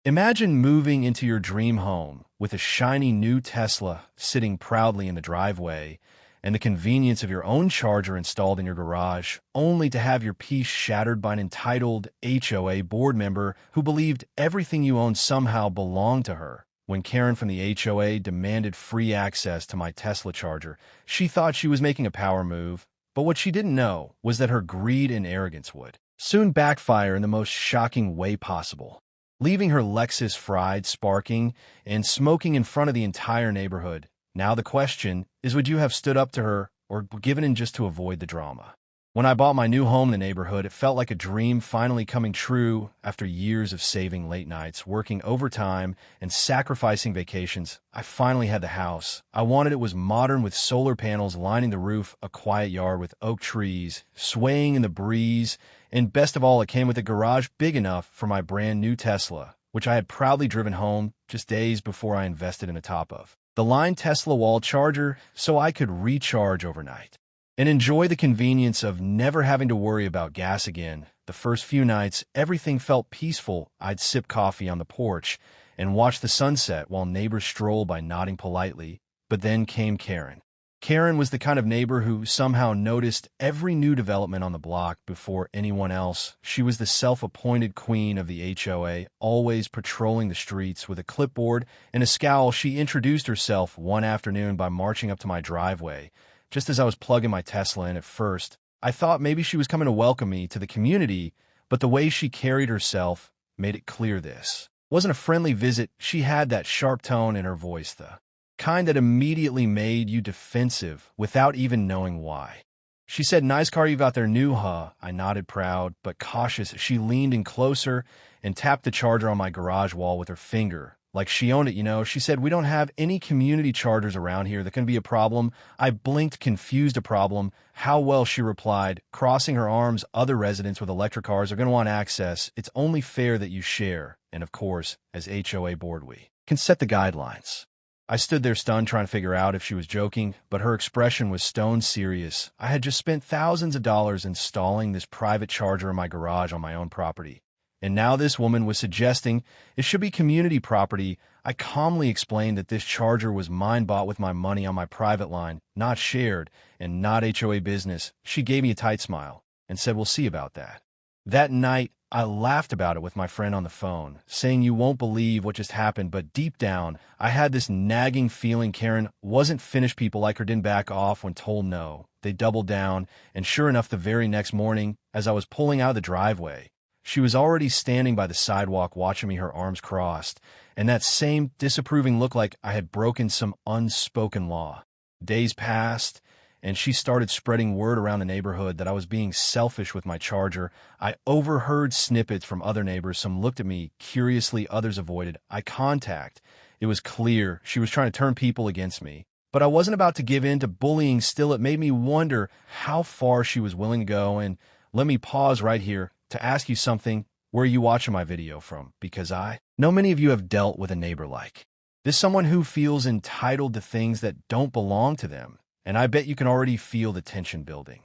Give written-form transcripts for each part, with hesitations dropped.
Imagine moving into your dream home with a shiny new Tesla sitting proudly in the driveway and the convenience of your own charger installed in your garage, only to have your peace shattered by an entitled HOA board member who believed everything you owned somehow belonged to her. When Karen from the HOA demanded free access to my Tesla charger, she thought she was making a power move, but what she didn't know was that her greed and arrogance would soon backfire in the most shocking way possible, leaving her Lexus fried, sparking, and smoking in front of the entire neighborhood. Now the question is, would you have stood up to her or given in just to avoid the drama? When I bought my new home in the neighborhood, it felt like a dream finally coming true after years of saving late nights, working overtime, and sacrificing vacations. I finally had the house I wanted. It was modern with solar panels lining the roof, a quiet yard with oak trees swaying in the breeze, and best of all, it came with a garage big enough for my brand new Tesla, which I had proudly driven home just days before I invested in the top of the line Tesla wall charger so I could recharge overnight and enjoy the convenience of never having to worry about gas again. The first few nights, everything felt peaceful. I'd sip coffee on the porch and watch the sunset while neighbors stroll by nodding politely. But then came Karen. Karen was the kind of neighbor who somehow noticed every new development on the block before anyone else. She was the self-appointed queen of the HOA, always patrolling the streets with a clipboard and a scowl. She introduced herself one afternoon by marching up to my driveway. Just as I was plugging my Tesla in at first, I thought maybe she was coming to welcome me to the community, but the way she carried herself made it clear this wasn't a friendly visit. She had that sharp tone in her voice, the kind that immediately made you defensive without even knowing why. She said, "Nice car you've got there, new, huh?" I nodded, proud but cautious. She leaned in closer and tapped the charger on my garage wall with her finger, like she owned it. She said, "We don't have any community chargers around here. That can be a problem." I blinked, confused. A problem? How? Well, she replied, crossing her arms, "Other residents with electric cars are going to want access. It's only fair that you share. And of course, as HOA board, we can set the guidelines." I stood there stunned, trying to figure out if she was joking, but her expression was stone serious. I had just spent thousands of dollars installing this private charger in my garage on my own property, and now this woman was suggesting it should be community property. I calmly explained that this charger was mine, bought with my money on my private line, not shared, and not HOA business. She gave me a tight smile and said, "We'll see about that." That night, I laughed about it with my friend on the phone, saying, "You won't believe what just happened," but deep down, I had this nagging feeling Karen wasn't finished. People like her didn't back off when told no. They doubled down, and sure enough, the very next morning, as I was pulling out of the driveway, she was already standing by the sidewalk watching me, her arms crossed, and that same disapproving look like I had broken some unspoken law. Days passed, and she started spreading word around the neighborhood that I was being selfish with my charger. I overheard snippets from other neighbors. Some looked at me curiously, others avoided eye contact. It was clear she was trying to turn people against me. But I wasn't about to give in to bullying. Still, it made me wonder how far she was willing to go. And let me pause right here to ask you something. Where are you watching my video from? Because I know many of you have dealt with a neighbor like this, someone who feels entitled to things that don't belong to them. And I bet you can already feel the tension building.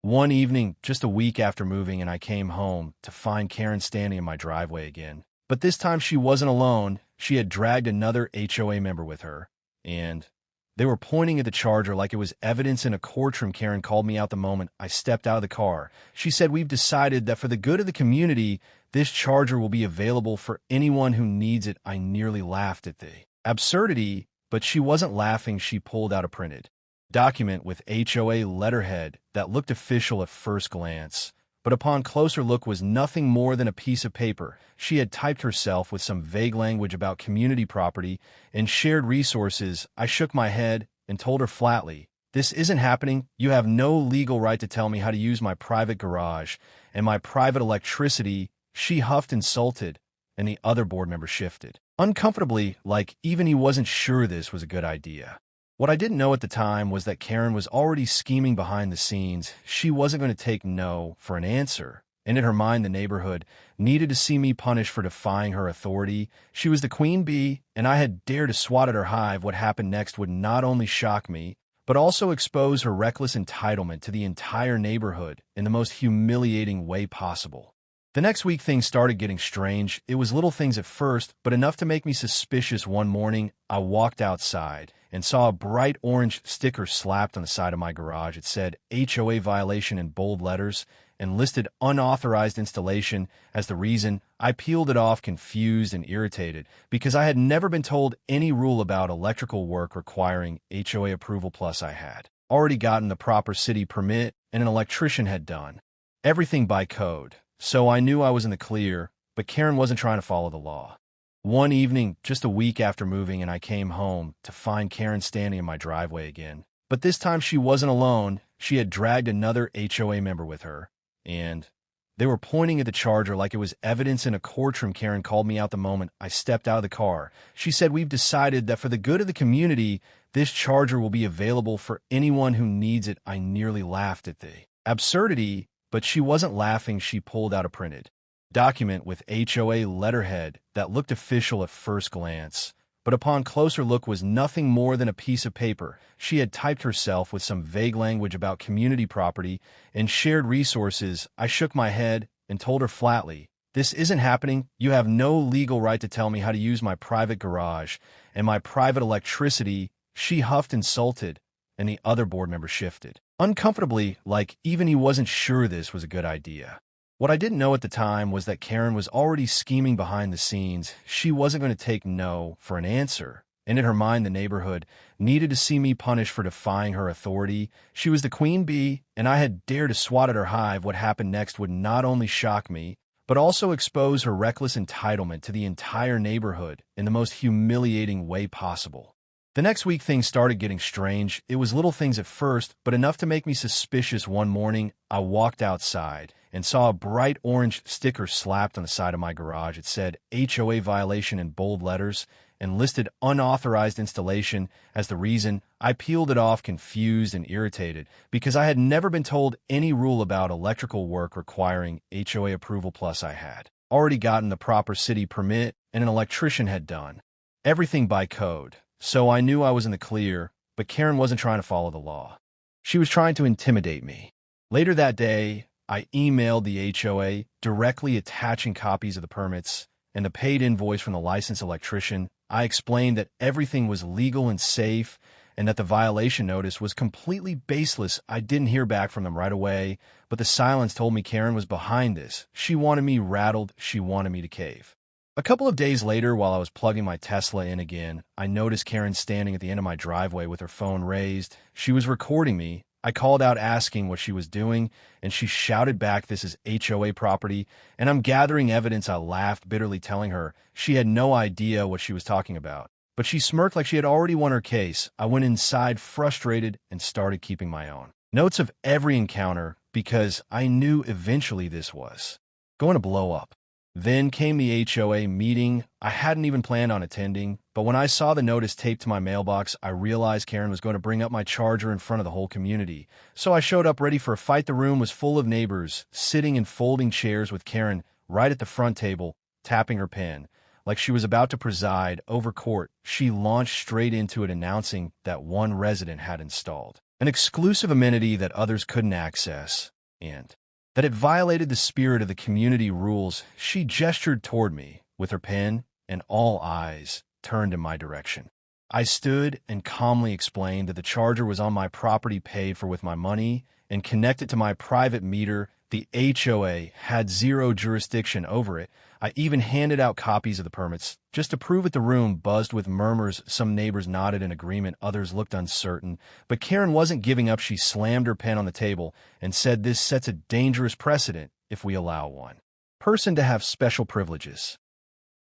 One evening, just a week after moving, and I came home to find Karen standing in my driveway again. But this time she wasn't alone. She had dragged another HOA member with her, and they were pointing at the charger like it was evidence in a courtroom. Karen called me out the moment I stepped out of the car. She said, "We've decided that for the good of the community, this charger will be available for anyone who needs it." I nearly laughed at the absurdity, but she wasn't laughing. She pulled out a printed document with HOA letterhead that looked official at first glance, but upon closer look was nothing more than a piece of paper. She had typed herself with some vague language about community property and shared resources. I shook my head and told her flatly, "This isn't happening. You have no legal right to tell me how to use my private garage and my private electricity." She huffed, insulted, and the other board member shifted uncomfortably, like even he wasn't sure this was a good idea. What I didn't know at the time was that Karen was already scheming behind the scenes. She wasn't going to take no for an answer, and in her mind, the neighborhood needed to see me punished for defying her authority. She was the queen bee, and I had dared to swat at her hive. What happened next would not only shock me, but also expose her reckless entitlement to the entire neighborhood in the most humiliating way possible. The next week, things started getting strange. It was little things at first, but enough to make me suspicious. One morning, I walked outside and saw a bright orange sticker slapped on the side of my garage. It said HOA violation in bold letters and listed unauthorized installation as the reason. I peeled it off, confused and irritated, because I had never been told any rule about electrical work requiring HOA approval. Plus, I had already gotten the proper city permit and an electrician had done everything by code. So I knew I was in the clear, but Karen wasn't trying to follow the law. One evening, just a week after moving, and I came home to find Karen standing in my driveway again. But this time she wasn't alone. She had dragged another HOA member with her, and they were pointing at the charger like it was evidence in a courtroom. Karen called me out the moment I stepped out of the car. She said, "We've decided that for the good of the community, this charger will be available for anyone who needs it." I nearly laughed at the absurdity, but she wasn't laughing. She pulled out a printed document with HOA letterhead that looked official at first glance, but upon closer look was nothing more than a piece of paper she had typed herself with some vague language about community property and shared resources. I shook my head and told her flatly, "This isn't happening. You have no legal right to tell me how to use my private garage and my private electricity." She huffed, insulted, and the other board member shifted uncomfortably, like even he wasn't sure this was a good idea. What I didn't know at the time was that Karen was already scheming behind the scenes. She wasn't going to take no for an answer, and in her mind the neighborhood needed to see me punished for defying her authority. She was the queen bee, and I had dared to swat at her hive. What happened next would not only shock me, but also expose her reckless entitlement to the entire neighborhood in the most humiliating way possible. The next week, things started getting strange. It was little things at first, but enough to make me suspicious. One morning, I walked outside and saw a bright orange sticker slapped on the side of my garage. It said HOA violation in bold letters and listed unauthorized installation as the reason. I peeled it off, confused and irritated, because I had never been told any rule about electrical work requiring HOA approval. Plus, I had already gotten the proper city permit and an electrician had done everything by code. So I knew I was in the clear, but Karen wasn't trying to follow the law. She was trying to intimidate me. Later that day, I emailed the HOA directly attaching copies of the permits and the paid invoice from the licensed electrician. I explained that everything was legal and safe and that the violation notice was completely baseless. I didn't hear back from them right away, but the silence told me Karen was behind this. She wanted me rattled. She wanted me to cave. A couple of days later, while I was plugging my Tesla in again, I noticed Karen standing at the end of my driveway with her phone raised. She was recording me. I called out asking what she was doing, and she shouted back, "This is HOA property, and I'm gathering evidence." I laughed bitterly, telling her she had no idea what she was talking about. But she smirked like she had already won her case. I went inside frustrated and started keeping my own notes of every encounter because I knew eventually this was going to blow up. Then came the HOA meeting. I hadn't even planned on attending, but when I saw the notice taped to my mailbox, I realized Karen was going to bring up my charger in front of the whole community. So I showed up ready for a fight. The room was full of neighbors, sitting in folding chairs with Karen right at the front table, tapping her pen. Like she was about to preside over court, she launched straight into it, announcing that one resident had installed an exclusive amenity that others couldn't access, and that it violated the spirit of the community rules. She gestured toward me with her pen, and all eyes turned in my direction. I stood and calmly explained that the charger was on my property, paid for with my money, and connected to my private meter. The HOA had zero jurisdiction over it. I even handed out copies of the permits just to prove it. The room buzzed with murmurs. Some neighbors nodded in agreement, others looked uncertain. But Karen wasn't giving up. She slammed her pen on the table and said, "This sets a dangerous precedent if we allow one person to have special privileges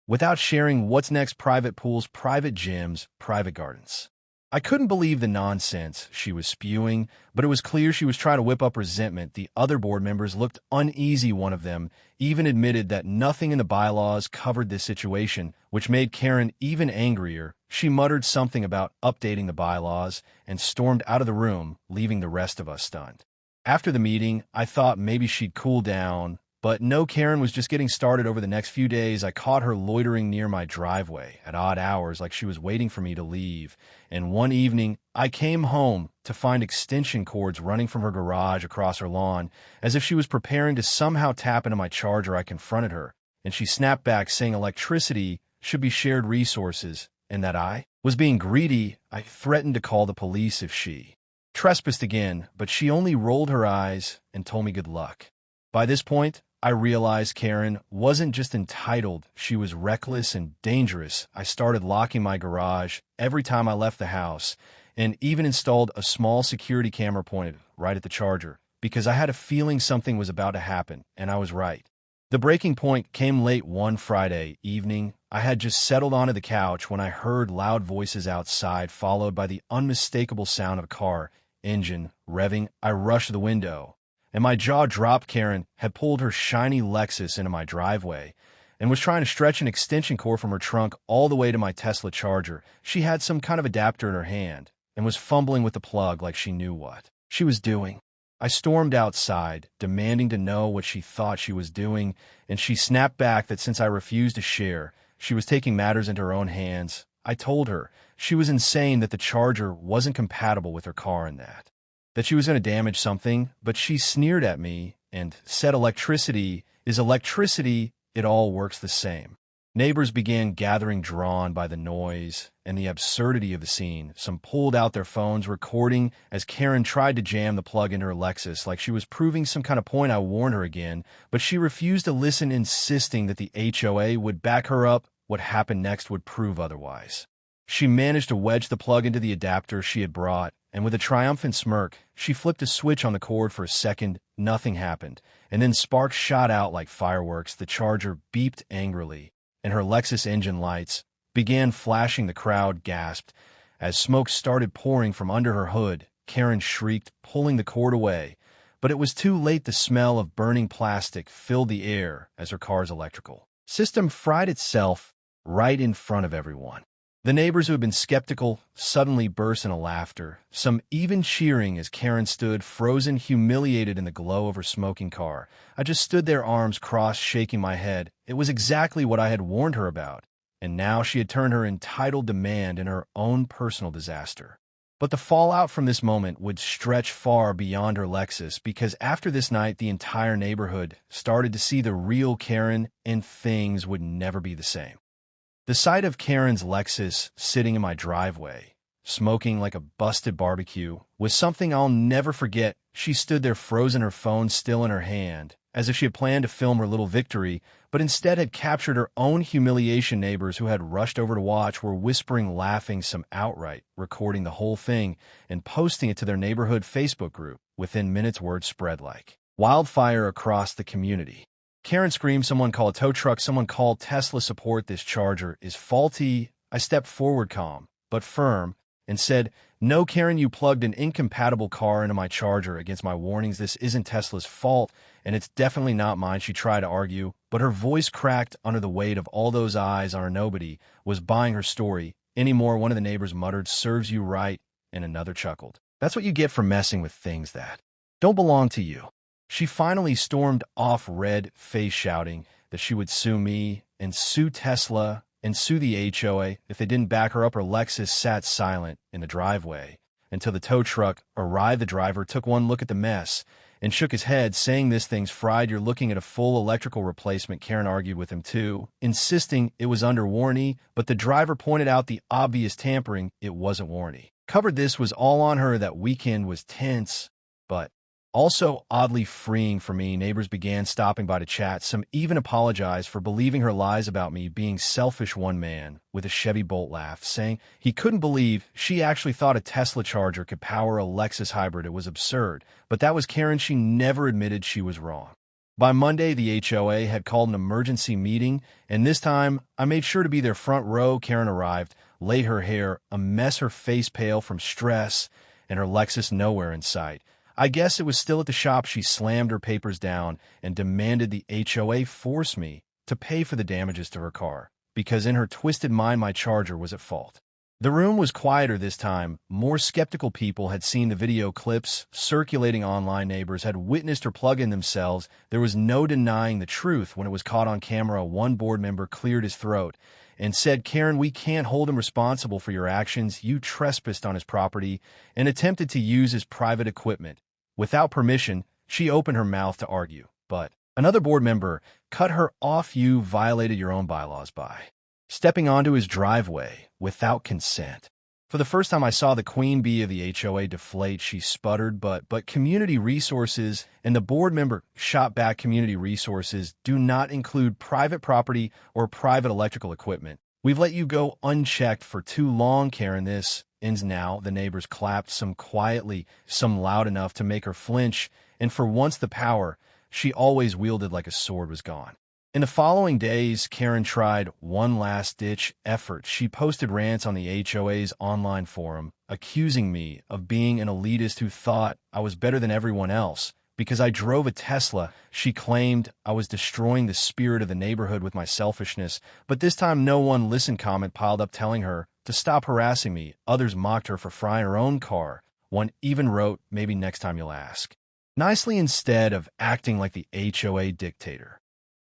without sharing what's next: private pools, private gyms, private gardens." I couldn't believe the nonsense she was spewing, but it was clear she was trying to whip up resentment. The other board members looked uneasy. One of them even admitted that nothing in the bylaws covered this situation, which made Karen even angrier. She muttered something about updating the bylaws and stormed out of the room, leaving the rest of us stunned. After the meeting, I thought maybe she'd cool down, But no, Karen was just getting started. Over the next few days, I caught her loitering near my driveway at odd hours like she was waiting for me to leave. And one evening, I came home to find extension cords running from her garage across her lawn. As if she was preparing to somehow tap into my charger, I confronted her, and she snapped back saying electricity should be shared resources and that I was being greedy. I threatened to call the police if she trespassed again, but she only rolled her eyes and told me good luck. By this point, I realized Karen wasn't just entitled, she was reckless and dangerous. I started locking my garage every time I left the house, and even installed a small security camera pointed right at the charger, because I had a feeling something was about to happen, and I was right. The breaking point came late one Friday evening. I had just settled onto the couch when I heard loud voices outside, followed by the unmistakable sound of a car engine revving. I rushed to the window, and my jaw dropped. Karen had pulled her shiny Lexus into my driveway and was trying to stretch an extension cord from her trunk all the way to my Tesla charger. She had some kind of adapter in her hand and was fumbling with the plug like she knew what she was doing. I stormed outside, demanding to know what she thought she was doing, and she snapped back that since I refused to share, she was taking matters into her own hands. I told her she was insane, that the charger wasn't compatible with her car, and that she was going to damage something, but she sneered at me and said electricity is electricity, it all works the same. Neighbors began gathering, drawn by the noise and the absurdity of the scene. Some pulled out their phones, recording as Karen tried to jam the plug into her Lexus like she was proving some kind of point. I warned her again, but she refused to listen, insisting that the HOA would back her up. What happened next would prove otherwise. She managed to wedge the plug into the adapter she had brought, and with a triumphant smirk, she flipped a switch on the cord. For a second, nothing happened, and then sparks shot out like fireworks. The charger beeped angrily, and her Lexus engine lights began flashing. The crowd gasped as smoke started pouring from under her hood. Karen shrieked, pulling the cord away, but it was too late. The smell of burning plastic filled the air as her car's electrical system fried itself right in front of everyone. The neighbors, who had been skeptical, suddenly burst into laughter, some even cheering as Karen stood frozen, humiliated in the glow of her smoking car. I just stood there, arms crossed, shaking my head. It was exactly what I had warned her about, and now she had turned her entitled demand in her own personal disaster. But the fallout from this moment would stretch far beyond her Lexus, because after this night, the entire neighborhood started to see the real Karen, and things would never be the same. The sight of Karen's Lexus sitting in my driveway, smoking like a busted barbecue, was something I'll never forget. She stood there frozen, her phone still in her hand, as if she had planned to film her little victory, but instead had captured her own humiliation. Neighbors who had rushed over to watch were whispering, laughing, some outright recording the whole thing and posting it to their neighborhood Facebook group. Within minutes, word spread like wildfire across the community. Karen screamed, "Someone call a tow truck, someone call Tesla support, this charger is faulty." I stepped forward, calm but firm, and said, "No, Karen, you plugged an incompatible car into my charger. Against my warnings, this isn't Tesla's fault, and it's definitely not mine." She tried to argue, but her voice cracked under the weight of all those eyes on her. Nobody was buying her story anymore. One of the neighbors muttered, "Serves you right," and another chuckled. "That's what you get for messing with things that don't belong to you." She finally stormed off, red-faced, shouting that she would sue me and sue Tesla and sue the HOA if they didn't back her up. Her Lexus sat silent in the driveway until the tow truck arrived. The driver took one look at the mess and shook his head, saying, "This thing's fried. You're looking at a full electrical replacement." Karen argued with him too, insisting it was under warranty, but the driver pointed out the obvious tampering. It wasn't warranty covered. This was all on her. That weekend was tense, but also oddly freeing for me. Neighbors began stopping by to chat. Some even apologized for believing her lies about me being selfish. One man with a Chevy Bolt laughed, saying he couldn't believe she actually thought a Tesla charger could power a Lexus hybrid. It was absurd. But that was Karen. She never admitted she was wrong. By Monday, the HOA had called an emergency meeting, and this time I made sure to be there front row. Karen arrived, lay her hair a mess, her face pale from stress, and her Lexus nowhere in sight. I guess it was still at the shop. She slammed her papers down and demanded the HOA force me to pay for the damages to her car, because in her twisted mind, my charger was at fault. The room was quieter this time. More skeptical people had seen the video clips circulating online. Neighbors had witnessed her plug in themselves. There was no denying the truth. When it was caught on camera, one board member cleared his throat and said, "Karen, we can't hold him responsible for your actions. You trespassed on his property and attempted to use his private equipment. Without permission." She opened her mouth to argue, but another board member cut her off. "You violated your own bylaws by stepping onto his driveway without consent." For the first time I saw the queen bee of the HOA deflate. She sputtered, but community resources, and the board member shot back, "Community resources do not include private property or private electrical equipment. We've let you go unchecked for too long, Karen. This ends now." The neighbors clapped, some quietly, some loud enough to make her flinch, and for once the power she always wielded like a sword was gone. In the following days, Karen tried one last-ditch effort. She posted rants on the HOA's online forum, accusing me of being an elitist who thought I was better than everyone else. Because I drove a Tesla, she claimed I was destroying the spirit of the neighborhood with my selfishness. But this time, no one listened. Comment piled up telling her to stop harassing me. Others mocked her for frying her own car. One even wrote, "Maybe next time you'll ask nicely instead of acting like the HOA dictator."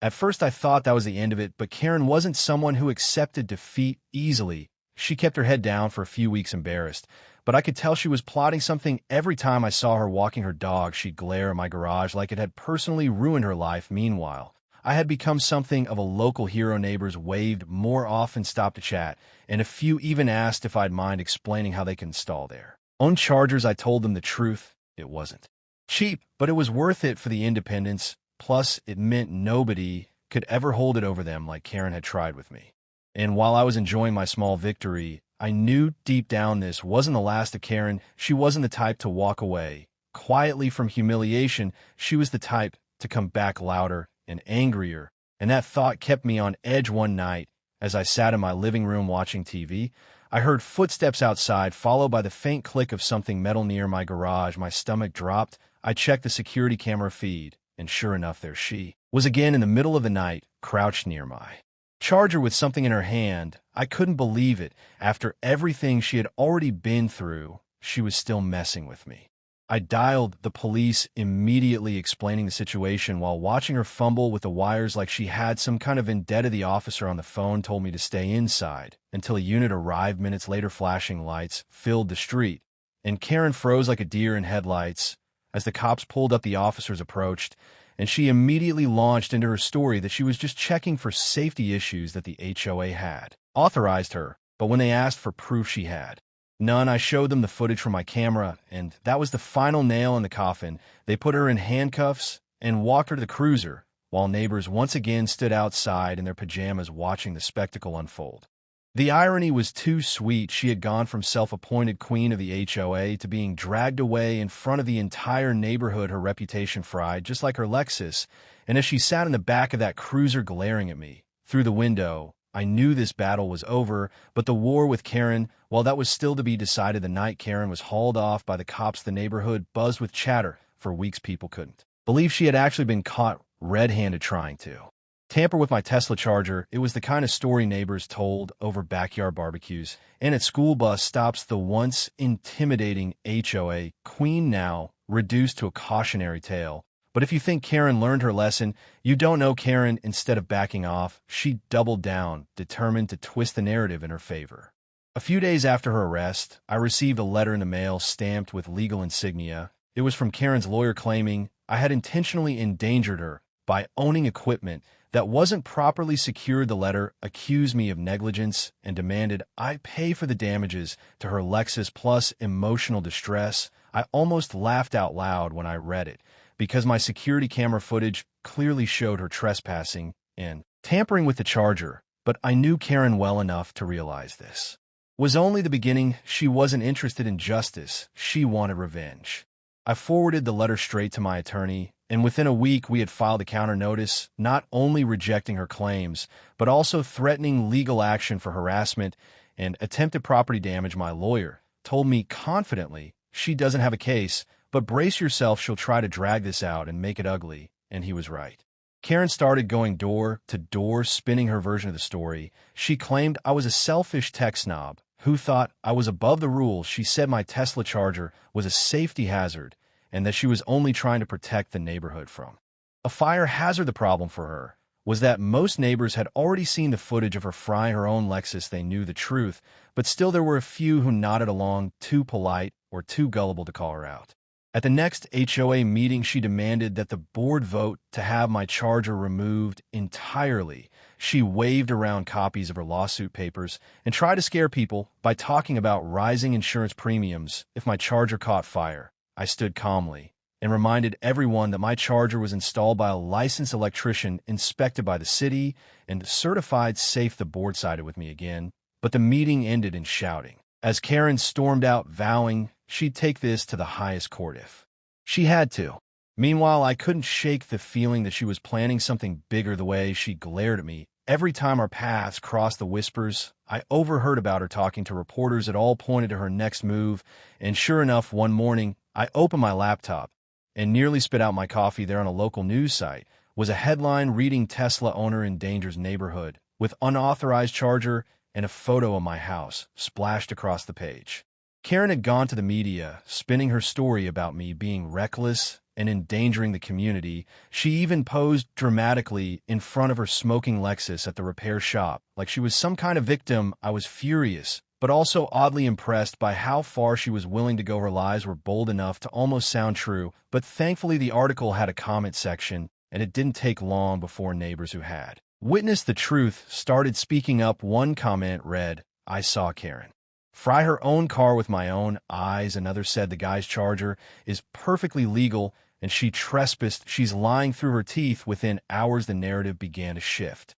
At first I thought that was the end of it, but Karen wasn't someone who accepted defeat easily. She kept her head down for a few weeks, embarrassed, but I could tell she was plotting something. Every time I saw her walking her dog, she'd glare at my garage like it had personally ruined her life. Meanwhile, I had become something of a local hero. Neighbors waved more often, stopped to chat, and a few even asked if I'd mind explaining how they could install their own chargers. I told them the truth. It wasn't cheap, but it was worth it for the independence. Plus, it meant nobody could ever hold it over them like Karen had tried with me. And while I was enjoying my small victory, I knew deep down this wasn't the last of Karen. She wasn't the type to walk away quietly from humiliation. She was the type to come back louder and angrier. And that thought kept me on edge. One night, as I sat in my living room watching TV, I heard footsteps outside, followed by the faint click of something metal near my garage. My stomach dropped. I checked the security camera feed, and sure enough, there she was again in the middle of the night, crouched near my charger with something in her hand. I couldn't believe it. After everything she had already been through, she was still messing with me. I dialed the police immediately, explaining the situation while watching her fumble with the wires like she had some kind of vendetta. The officer on the phone told me to stay inside until a unit arrived. Minutes later, flashing lights filled the street, and Karen froze like a deer in headlights. As the cops pulled up, the officers approached, and she immediately launched into her story that she was just checking for safety issues that the HOA had authorized her, but when they asked for proof, she had none. I showed them the footage from my camera, and that was the final nail in the coffin. They put her in handcuffs and walked her to the cruiser, while neighbors once again stood outside in their pajamas watching the spectacle unfold. The irony was too sweet. She had gone from self-appointed queen of the HOA to being dragged away in front of the entire neighborhood, her reputation fried, just like her Lexus. And as she sat in the back of that cruiser glaring at me through the window, I knew this battle was over. But the war with Karen, well, that was still to be decided. The night Karen was hauled off by the cops, the neighborhood buzzed with chatter. For weeks, people couldn't believe she had actually been caught red-handed trying to tamper with my Tesla charger. It was the kind of story neighbors told over backyard barbecues and at school bus stops. The once intimidating HOA queen now reduced to a cautionary tale. But if you think Karen learned her lesson, you don't know Karen. Instead of backing off, she doubled down, determined to twist the narrative in her favor. A few days after her arrest, I received a letter in the mail stamped with legal insignia. It was from Karen's lawyer claiming I had intentionally endangered her by owning equipment that wasn't properly secured. The letter accused me of negligence and demanded I pay for the damages to her Lexus plus emotional distress. I almost laughed out loud when I read it, because my security camera footage clearly showed her trespassing and tampering with the charger. But I knew Karen well enough to realize this was only the beginning. She wasn't interested in justice. She wanted revenge. I forwarded the letter straight to my attorney, and within a week we had filed a counter notice, not only rejecting her claims, but also threatening legal action for harassment and attempted property damage. My lawyer told me confidently she doesn't have a case, but brace yourself, she'll try to drag this out and make it ugly. And he was right. Karen started going door to door, spinning her version of the story. She claimed I was a selfish tech snob who thought I was above the rules. She said my Tesla charger was a safety hazard and that she was only trying to protect the neighborhood from a fire hazard. The problem for her was that most neighbors had already seen the footage of her frying her own Lexus. They knew the truth, but still there were a few who nodded along, too polite or too gullible to call her out. At the next HOA meeting, she demanded that the board vote to have my charger removed entirely. She waved around copies of her lawsuit papers and tried to scare people by talking about rising insurance premiums if my charger caught fire. I stood calmly and reminded everyone that my charger was installed by a licensed electrician inspected by the city and certified safe. The board sided with me again, but the meeting ended in shouting as Karen stormed out, vowing she'd take this to the highest court if she had to. Meanwhile, I couldn't shake the feeling that she was planning something bigger. The way she glared at me every time our paths crossed, the whispers I overheard about her talking to reporters, it all pointed to her next move. And sure enough, one morning, I opened my laptop and nearly spit out my coffee. There on a local news site was a headline reading Tesla owner endangers neighborhood with unauthorized charger, and a photo of my house splashed across the page. Karen had gone to the media, spinning her story about me being reckless and endangering the community. She even posed dramatically in front of her smoking Lexus at the repair shop, like she was some kind of victim. I was furious, but also oddly impressed by how far she was willing to go. Her lies were bold enough to almost sound true, but thankfully the article had a comment section, and it didn't take long before neighbors who had witnessed the truth started speaking up. One comment read, "I saw Karen fry her own car with my own eyes." Another said the guy's charger is perfectly legal and she trespassed. She's lying through her teeth. Within hours, the narrative began to shift.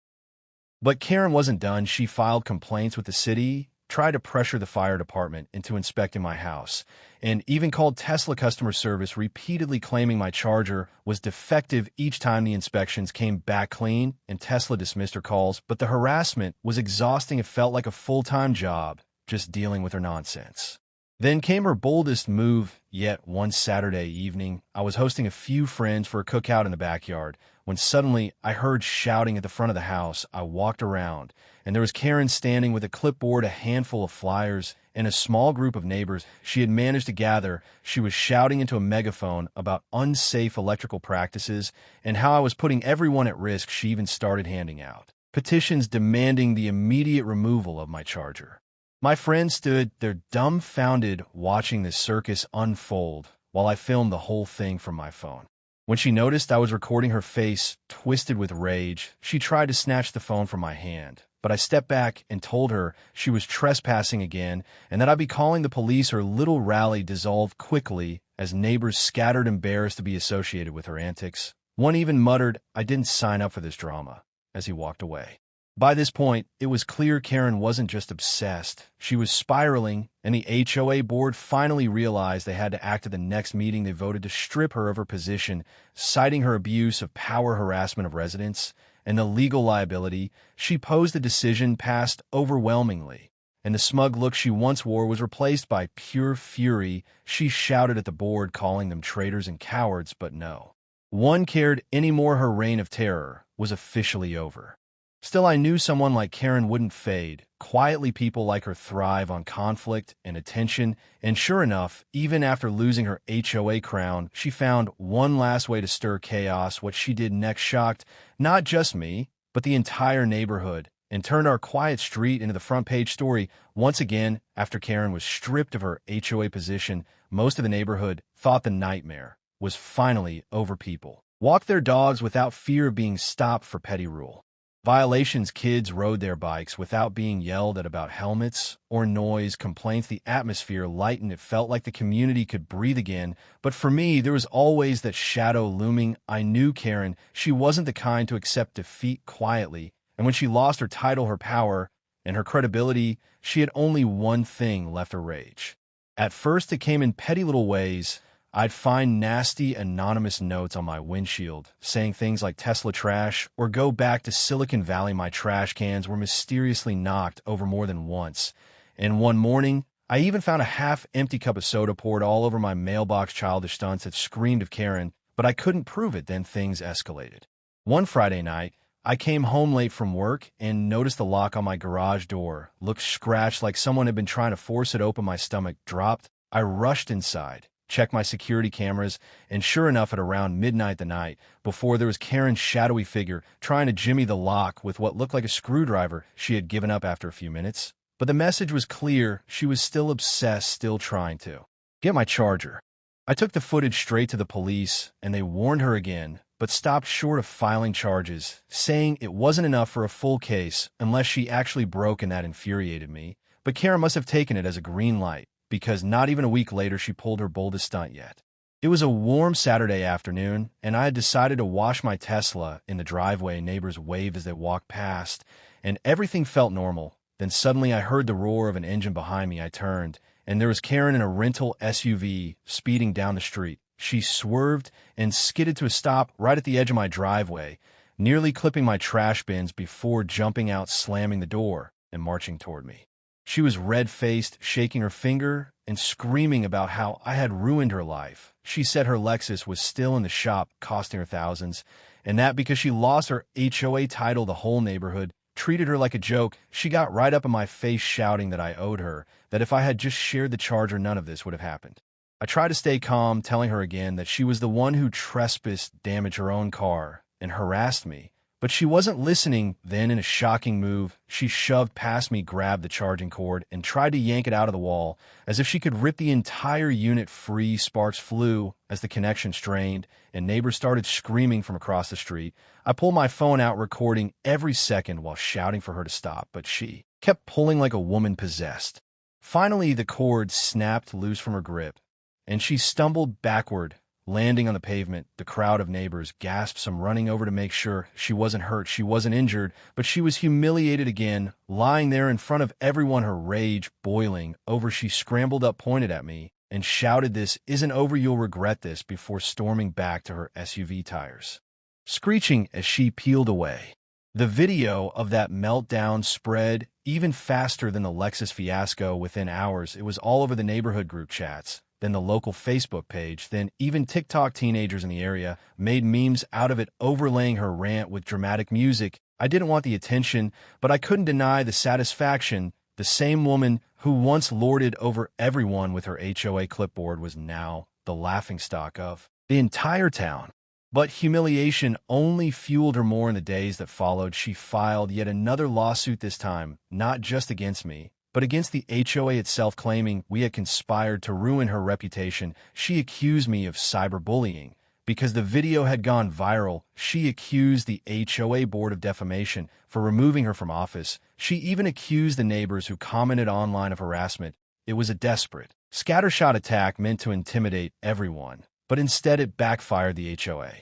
But Karen wasn't done. She filed complaints with the city, tried to pressure the fire department into inspecting my house, and even called Tesla customer service, repeatedly claiming my charger was defective. Each time the inspections came back clean and Tesla dismissed her calls. But the harassment was exhausting. It felt like a full-time job just dealing with her nonsense. Then came her boldest move yet. One Saturday evening, I was hosting a few friends for a cookout in the backyard when suddenly I heard shouting at the front of the house. I walked around, and there was Karen standing with a clipboard, a handful of flyers, and a small group of neighbors she had managed to gather. She was shouting into a megaphone about unsafe electrical practices and how I was putting everyone at risk. She even started handing out petitions demanding the immediate removal of my charger. My friends stood there dumbfounded, watching this circus unfold while I filmed the whole thing from my phone. When she noticed I was recording, her face twisted with rage. She tried to snatch the phone from my hand, but I stepped back and told her she was trespassing again and that I'd be calling the police. Her little rally dissolved quickly as neighbors scattered, embarrassed to be associated with her antics. One even muttered, "I didn't sign up for this drama," as he walked away. By this point, it was clear Karen wasn't just obsessed. She was spiraling, and the HOA board finally realized they had to act. At the next meeting, they voted to strip her of her position, citing her abuse of power, harassment of residents, and the legal liability she posed. The decision passed overwhelmingly, and the smug look she once wore was replaced by pure fury. She shouted at the board, calling them traitors and cowards, but no one cared anymore. Her reign of terror was officially over. Still, I knew someone like Karen wouldn't fade. Quietly, people like her thrive on conflict and attention, and sure enough, even after losing her HOA crown, she found one last way to stir chaos. What she did next shocked not just me, but the entire neighborhood, and turned our quiet street into the front page story. Once again, after Karen was stripped of her HOA position, most of the neighborhood thought the nightmare was finally over. People walked their dogs without fear of being stopped for petty rule violations. Kids rode their bikes without being yelled at about helmets or noise complaints. The atmosphere lightened. It felt like the community could breathe again. But for me, there was always that shadow looming. I knew Karen. She wasn't the kind to accept defeat quietly. And when she lost her title, her power, and her credibility, she had only one thing left: her rage. At first, it came in petty little ways. I'd find nasty anonymous notes on my windshield saying things like "Tesla trash" or "Go back to Silicon Valley." My trash cans were mysteriously knocked over more than once. And one morning, I even found a half-empty cup of soda poured all over my mailbox. Childish stunts that screamed of Karen, but I couldn't prove it. Then things escalated. One Friday night, I came home late from work and noticed the lock on my garage door looked scratched like someone had been trying to force it open. My stomach dropped. I rushed inside, checked my security cameras, and sure enough, at around midnight the night before, there was Karen's shadowy figure trying to jimmy the lock with what looked like a screwdriver. She had given up after a few minutes, but the message was clear. She was still obsessed, still trying to get my charger. I took the footage straight to the police, and they warned her again, but stopped short of filing charges, saying it wasn't enough for a full case unless she actually broke, and that infuriated me. But Karen must have taken it as a green light, because not even a week later she pulled her boldest stunt yet. It was a warm Saturday afternoon, and I had decided to wash my Tesla in the driveway. Neighbors waved as they walked past, and everything felt normal. Then suddenly I heard the roar of an engine behind me. I turned, and there was Karen in a rental SUV speeding down the street. She swerved and skidded to a stop right at the edge of my driveway, nearly clipping my trash bins before jumping out, slamming the door, and marching toward me. She was red-faced, shaking her finger, and screaming about how I had ruined her life. She said her Lexus was still in the shop, costing her thousands, and that because she lost her HOA title, the whole neighborhood treated her like a joke. She got right up in my face, shouting that I owed her, that if I had just shared the charger, none of this would have happened. I tried to stay calm, telling her again that she was the one who trespassed, damaged her own car, and harassed me. But she wasn't listening. Then, in a shocking move, she shoved past me, grabbed the charging cord, and tried to yank it out of the wall, as if she could rip the entire unit free. Sparks flew as the connection strained, and neighbors started screaming from across the street. I pulled my phone out, recording every second while shouting for her to stop, but she kept pulling like a woman possessed. Finally, the cord snapped loose from her grip, and she stumbled backward, landing on the pavement. The crowd of neighbors gasped, some running over to make sure she wasn't hurt. She wasn't injured, but she was humiliated again, lying there in front of everyone, her rage boiling over. She scrambled up, pointed at me, and shouted, "This isn't over, you'll regret this," before storming back to her SUV tires, screeching as she peeled away. The video of that meltdown spread even faster than the Lexus fiasco. Within hours, it was all over the neighborhood group chats, then the local Facebook page, then even TikTok. Teenagers in the area made memes out of it, overlaying her rant with dramatic music. I didn't want the attention, but I couldn't deny the satisfaction. The same woman who once lorded over everyone with her HOA clipboard was now the laughingstock of the entire town. But humiliation only fueled her more in the days that followed. She filed yet another lawsuit, this time not just against me, but against the HOA itself, claiming we had conspired to ruin her reputation. She accused me of cyberbullying because the video had gone viral. She accused the HOA board of defamation for removing her from office. She even accused the neighbors who commented online of harassment. It was a desperate, scattershot attack meant to intimidate everyone, but instead it backfired. The HOA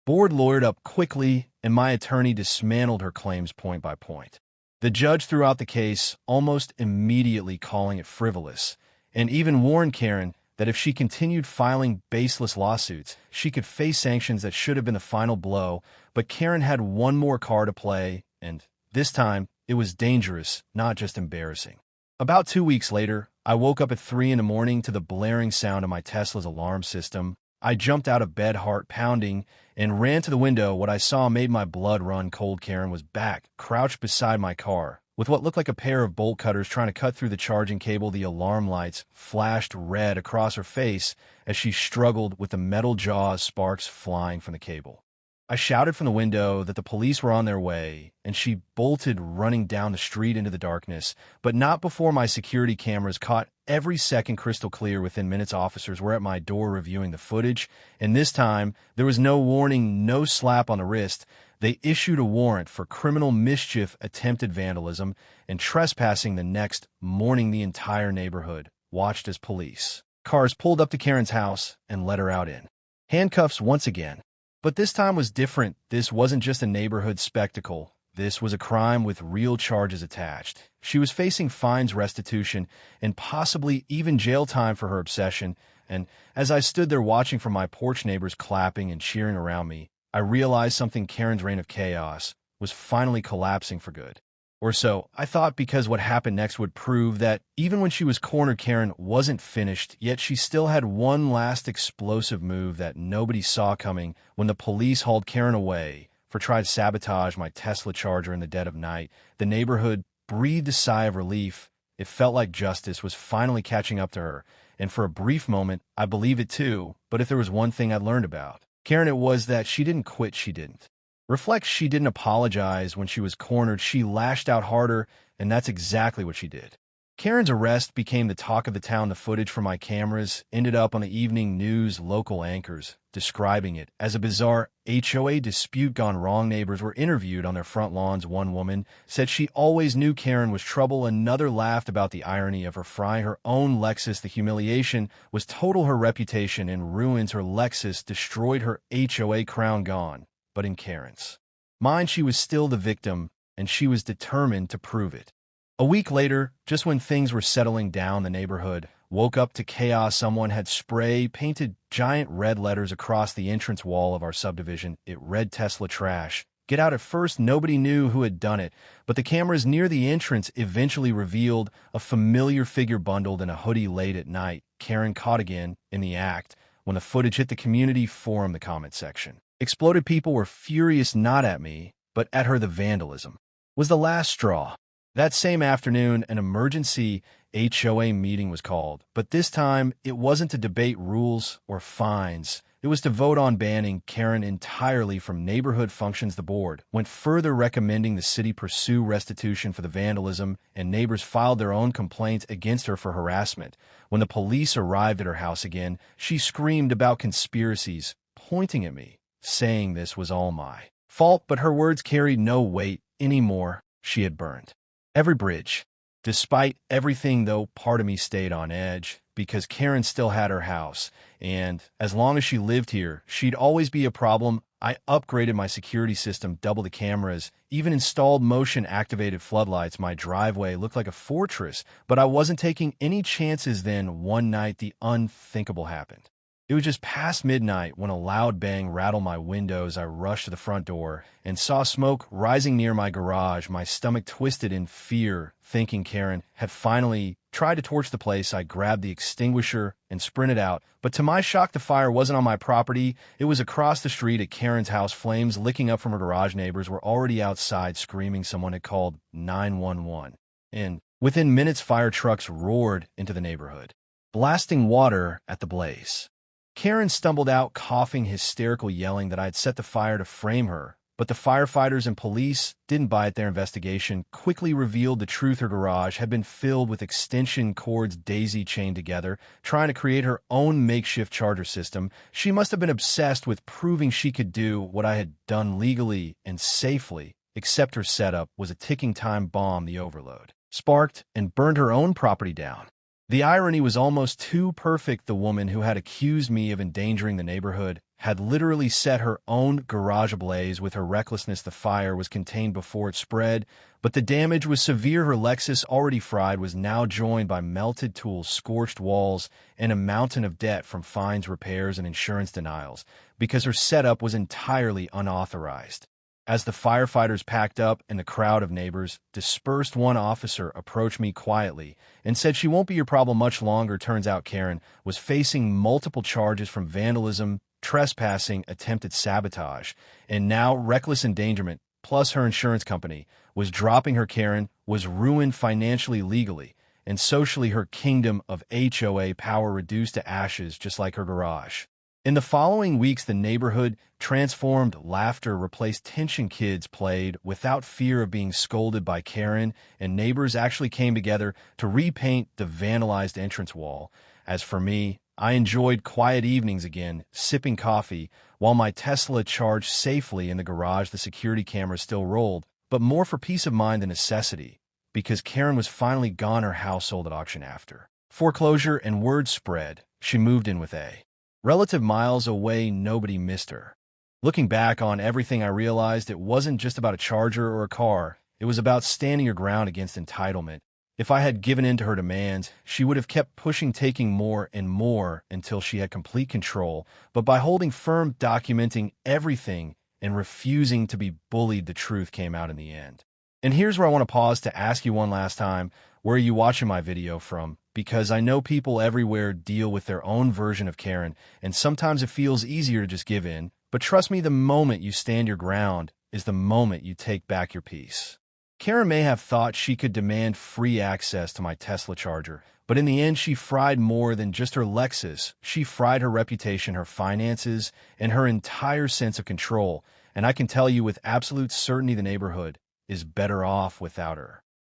board lawyered up quickly, and my attorney dismantled her claims point by point. The judge threw out the case almost immediately, calling it frivolous, and even warned Karen that if she continued filing baseless lawsuits, she could face sanctions that should have been the final blow. But Karen had one more card to play, and this time it was dangerous, not just embarrassing. About 2 weeks later, I woke up at 3 in the morning to the blaring sound of my Tesla's alarm system. I jumped out of bed, heart pounding, and ran to the window. What I saw made my blood run cold. Karen was back, crouched beside my car, with what looked like a pair of bolt cutters trying to cut through the charging cable. The alarm lights flashed red across her face as she struggled with the metal jaws, sparks flying from the cable. I shouted from the window that the police were on their way, and she bolted, running down the street into the darkness, but not before my security cameras caught every second crystal clear. Within minutes, officers were at my door reviewing the footage, and this time there was no warning, no slap on the wrist. They issued a warrant for criminal mischief, attempted vandalism, and trespassing. The next morning, the entire neighborhood watched as police cars pulled up to Karen's house and let her out in handcuffs once again. But this time was different. This wasn't just a neighborhood spectacle. This was a crime with real charges attached. She was facing fines, restitution, and possibly even jail time for her obsession. And as I stood there watching from my porch, neighbors clapping and cheering around me, I realized something. Karen's reign of chaos was finally collapsing for good. Or so I thought, because what happened next would prove that even when she was cornered, Karen wasn't finished. Yet she still had one last explosive move that nobody saw coming. When the police hauled Karen away for trying to sabotage my Tesla charger in the dead of night, the neighborhood breathed a sigh of relief. It felt like justice was finally catching up to her, and for a brief moment, I believed it too. But if there was one thing I learned about Karen, it was that she didn't quit, she didn't. Reflect, she didn't apologize when she was cornered, she lashed out harder, and that's exactly what she did. Karen's arrest became the talk of the town. The footage from my cameras ended up on the evening news, local anchors describing it as a bizarre HOA dispute gone wrong. Neighbors were interviewed on their front lawns. One woman said she always knew Karen was trouble. Another laughed about the irony of her frying her own Lexus. The humiliation was total. Her reputation in ruins. Her Lexus destroyed, her HOA crown gone. But in Karen's mind, she was still the victim, and she was determined to prove it. A week later, just when things were settling down, the neighborhood woke up to chaos. Someone had spray painted giant red letters across the entrance wall of our subdivision. It read, "Tesla trash. Get out." At first, nobody knew who had done it, but the cameras near the entrance eventually revealed a familiar figure bundled in a hoodie late at night. Karen caught again in the act. When the footage hit the community forum, the comment section exploded. People were furious, not at me, but at her. The vandalism was the last straw. That same afternoon, an emergency HOA meeting was called, but this time it wasn't to debate rules or fines. It was to vote on banning Karen entirely from neighborhood functions. The board went further, recommending the city pursue restitution for the vandalism, and neighbors filed their own complaints against her for harassment. When the police arrived at her house again, she screamed about conspiracies, pointing at me, saying this was all my fault, but her words carried no weight anymore. She had burned every bridge. Despite everything, though, part of me stayed on edge because Karen still had her house, and as long as she lived here, she'd always be a problem. I upgraded my security system, doubled the cameras, even installed motion-activated floodlights. My driveway looked like a fortress, but I wasn't taking any chances. Then, one night, the unthinkable happened. It was just past midnight when a loud bang rattled my windows. I rushed to the front door and saw smoke rising near my garage. My stomach twisted in fear, thinking Karen had finally tried to torch the place. I grabbed the extinguisher and sprinted out, but to my shock, the fire wasn't on my property. It was across the street at Karen's house. Flames licking up from her garage. Neighbors were already outside screaming. Someone had called 911, and within minutes, fire trucks roared into the neighborhood, blasting water at the blaze. Karen stumbled out, coughing, hysterical, yelling that I had set the fire to frame her. But the firefighters and police didn't buy it. Their investigation quickly revealed the truth. Her garage had been filled with extension cords daisy-chained together, trying to create her own makeshift charger system. She must have been obsessed with proving she could do what I had done legally and safely, except her setup was a ticking time bomb. The overload sparked and burned her own property down. The irony was almost too perfect. The woman who had accused me of endangering the neighborhood had literally set her own garage ablaze. With her recklessness, the fire was contained before it spread, but the damage was severe. Her Lexus, already fried, was now joined by melted tools, scorched walls, and a mountain of debt from fines, repairs, and insurance denials, because her setup was entirely unauthorized. As the firefighters packed up and the crowd of neighbors dispersed, one officer approached me quietly and said, "She won't be your problem much longer." Turns out Karen was facing multiple charges from vandalism, trespassing, attempted sabotage, and now reckless endangerment. Plus, her insurance company was dropping her. Karen was ruined financially, legally, and socially. Her kingdom of HOA power reduced to ashes, just like her garage. In the following weeks, the neighborhood transformed. Laughter replaced tension. Kids played without fear of being scolded by Karen, and neighbors actually came together to repaint the vandalized entrance wall. As for me, I enjoyed quiet evenings again, sipping coffee, while my Tesla charged safely in the garage. The security cameras still rolled, but more for peace of mind than necessity, because Karen was finally gone. Her house sold at auction after foreclosure, and word spread she moved in with a relative miles away. Nobody missed her. Looking back on everything, I realized it wasn't just about a charger or a car. It was about standing your ground against entitlement. If I had given in to her demands, she would have kept pushing, taking more and more until she had complete control. But by holding firm, documenting everything, and refusing to be bullied, the truth came out in the end. And here's where I want to pause to ask you one last time, where are you watching my video from? Because I know people everywhere deal with their own version of Karen, and sometimes it feels easier to just give in. But trust me, the moment you stand your ground, is the moment you take back your peace. Karen may have thought she could demand free access to my Tesla charger, but in the end she fried more than just her Lexus. She fried her reputation, her finances, and her entire sense of control, and I can tell you with absolute certainty the neighborhood is better off without her.